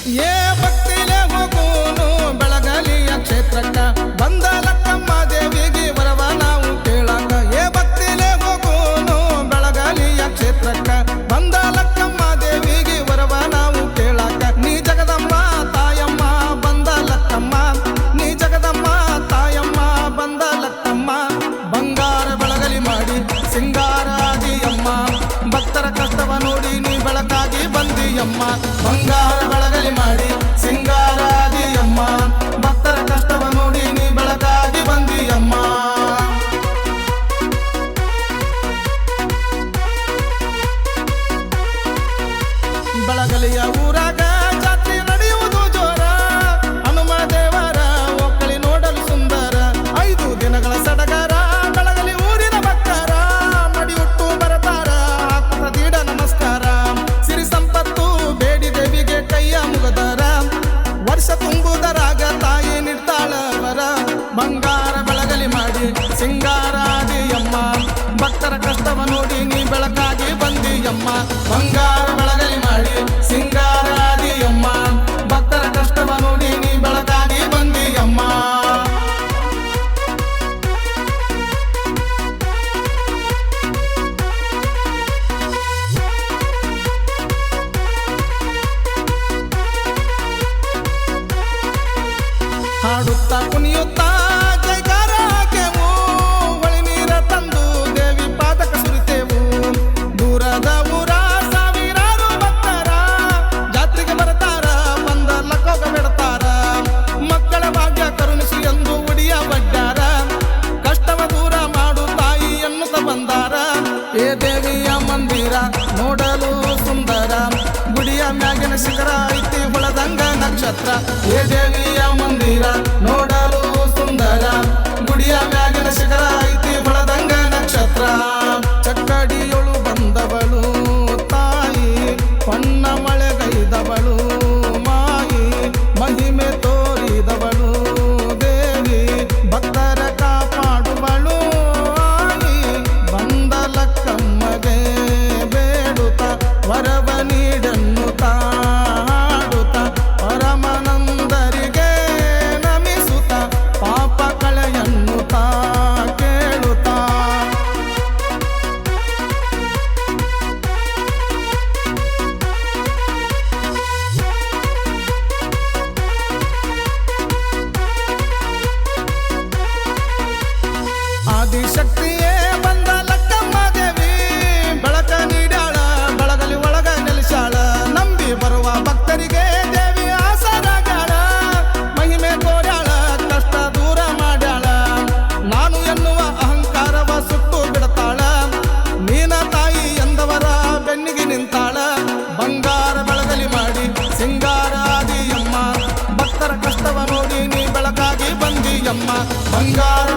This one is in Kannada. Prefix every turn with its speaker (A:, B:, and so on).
A: ಏ ಭಕ್ತಿಲೆ ಹೋಗೋನು ಬೆಳಗಲಿಯ ಕ್ಷೇತ್ರಕ್ಕ ಬಂದ ಲಕ್ಕಮ್ಮ ದೇವಿಗೆ ವರವ ನಾವು ಕೇಳಾಕ. ಏ ಭಕ್ತಿಲೆ ಹೋಗೋನು ಬೆಳಗಲಿಯ ಕ್ಷೇತ್ರಕ್ಕ ಬಂದ ಲಕ್ಕಮ್ಮ ದೇವಿಗೆ ವರವ ನಾವು ಕೇಳಾಕ. ನೀ ಜಗದಮ್ಮ ತಾಯಮ್ಮ ಬಂದ ಲಕ್ಕಮ್ಮ, ನೀ ಜಗದಮ್ಮ ತಾಯಮ್ಮ ಬಂದ ಲಕ್ಕಮ್ಮ. ಬಂಗಾರ ಬೆಳಗಲಿ ಮಾಡಿ ಸಿಂಗಾರಾದಿಯಮ್ಮ, ಭಕ್ತರ ಕಷ್ಟವ ನೋಡಿ ನೀ ಬೆಳಕಾಗಿ ಬಂದಿಯಮ್ಮ. ಬಂಗಾರ ಬೆಳಗಲಿ ಮಾಡಿ ಸಿಂಗಾರಾದಿಯಮ್ಮ, ಭಕ್ತರ ಕಷ್ಟವ ನೋಡಿ ನೀ ಬೆಳಕಾಗಿ ಬಂದಿಯಮ್ಮ. ಬೆಳಗಲಿಯ ಊರಾಗ ಜಾತ್ರೆ ನಡೆಯುವುದು ಜೋರ, ಹನುಮ ದೇವರ ಒಕ್ಕಳಿ ನೋಡಲು ಸುಂದರ. 5 ದಿನಗಳ ಸಡಗರ ಬೆಳಗಲಿ ಊರಿನ ಭಕ್ತರ, ಮಡಿಯುಟ್ಟು ಬರತಾರ ಹಾಕುತ್ತ ದೀಡ ನಮಸ್ಕಾರ. ಸಿರಿ ಸಂಪತ್ತು ಬೇಡಿ ದೇವಿಗೆ ಕೈಯ ಮುಗದರ, ವರ್ಷ ತುಂಬುವುದರಾಗ ತಾಯಿ ನಿಡ್ತಾಳ ವರ. ಬಂಗಾರ ಬೆಳಗಲಿ ಮಾಡಿ ಸಿಂಗಾರಾದಿಯಮ್ಮ, ಭಕ್ತರ ಕಷ್ಟವ ನೋಡಿ ನೀ ಬೆಳಕಾಗಿ ಬಂದಿಯಮ್ಮ. ಬಂಗಾರ ಬೆಳಗಲಿ ಮಾಡಿ ಸಿಂಗಾರಾದಿಯಮ್ಮ, ಭಕ್ತರ ಕಷ್ಟವ ನೋಡಿ ನೀ ಬೆಳಕಾಗಿ ಬಂದಿಯಮ್ಮ. ಹಾಡುತ್ತಾ ಕುಣಿಯುತ್ತಾ ಜೈಕಾರ ಹಾಕೆವು, ಹೊಳಿ ನೀರ ತಂದು ದೇವಿ ಪಾದಕ ಸುರಿತೆವು. ದೂರದ ಊರ ಸಾವಿರಾರು ಭಕ್ತರ ಜಾತ್ರೆಗೆ ಬರ್ತಾರ, ಬಂದ ಲಕ್ಕೋಗ ಬಿಡ್ತಾರ. ಮಕ್ಕಳ ಭಾಗ್ಯ ಕರುಣಿಸಿ ಎಂದು ಉಡಿಯ ಬಡ್ಡಾರ, ಕಷ್ಟವ ದೂರ ಮಾಡು ತಾಯಿ ಎನ್ನುತ್ತ ಬಂದಾರ. ಏ ದೇವಿಯ ಮಂದಿರ ನೋಡಲು ಸುಂದರ, ಗುಡಿಯ ಮ್ಯಾಗಿನ ಶಿಖರ ಐತಿ ಹೊಳದಂಗ ನಕ್ಷತ್ರ. ಏ ದೇವಿಯ ಮಂದಿರ ನೋಡಲು ಸುಂದರ, ಗುಡಿಯ ಮ್ಯಾಗಿನ ಶಿಖರ ಐತಿ ಹೊಳದಂಗ ನಕ್ಷತ್ರ. ಚಕ್ಕಡಿಯೊಳು ಬಂದವಳು ತಾಯಿ, ಹೊನ್ನ ಮಳೆಗೈದವಳು ಮಾಯಿ, ಮಹಿಮೆ ತೋರಿದವಳು ದೇವಿ, ಭಕ್ತರ ಕಾಪಾಡುವಳು ಆಯಿ. ಬಂದ ಲಕ್ಕಮ್ಮಗೆ ಬೇಡುತ್ತ ವರವ ನೀಡನ್ನುತ್ತ ಹಾಡುತ್ತ, ಪರಮಾನಂದರಿಗೆ ನಮಿಸುತ್ತ ಪಾಪ ಕಳೆಯನ್ನುತ್ತ ಕೇಳುತ್ತ. ಆದಿಶಕ್ತಿಯೇ ಬಂದ ಲಕ್ಕಮ್ಮ ದೇವಿ, ಬೆಳಕ ನೀಡ್ಯಾಳ ಬೆಳಗಲಿ ಒಳಗ ನೆಲೆಸಾಳ. ನಂಬಿ ಬರುವ ಭಕ್ತರಿಗೆ ದೇವಿ ಆಸರಾಗ್ಯಾಳ, ಮಹಿಮೆ ತೋರ್ಯಾಳ ಕಷ್ಟ ದೂರ ಮಾಡ್ಯಾಳ. ನಾನು ಎನ್ನುವ ಅಹಂಕಾರವ ಸುಟ್ಟು ಬಿಡ್ತಾಳ, ನೀನ ತಾಯಿ ಎಂದವರ ಬೆನ್ನಿಗೆ ನಿಂತಾಳ. ಬಂಗಾರ ಬೆಳಗಲಿ ಮಾಡಿ ಸಿಂಗಾರಾದಿಯಮ್ಮ, ಭಕ್ತರ ಕಷ್ಟವ ನೋಡಿ ನೀ ಬೆಳಕಾಗಿ ಬಂದಿಯಮ್ಮ. ಬಂಗಾರ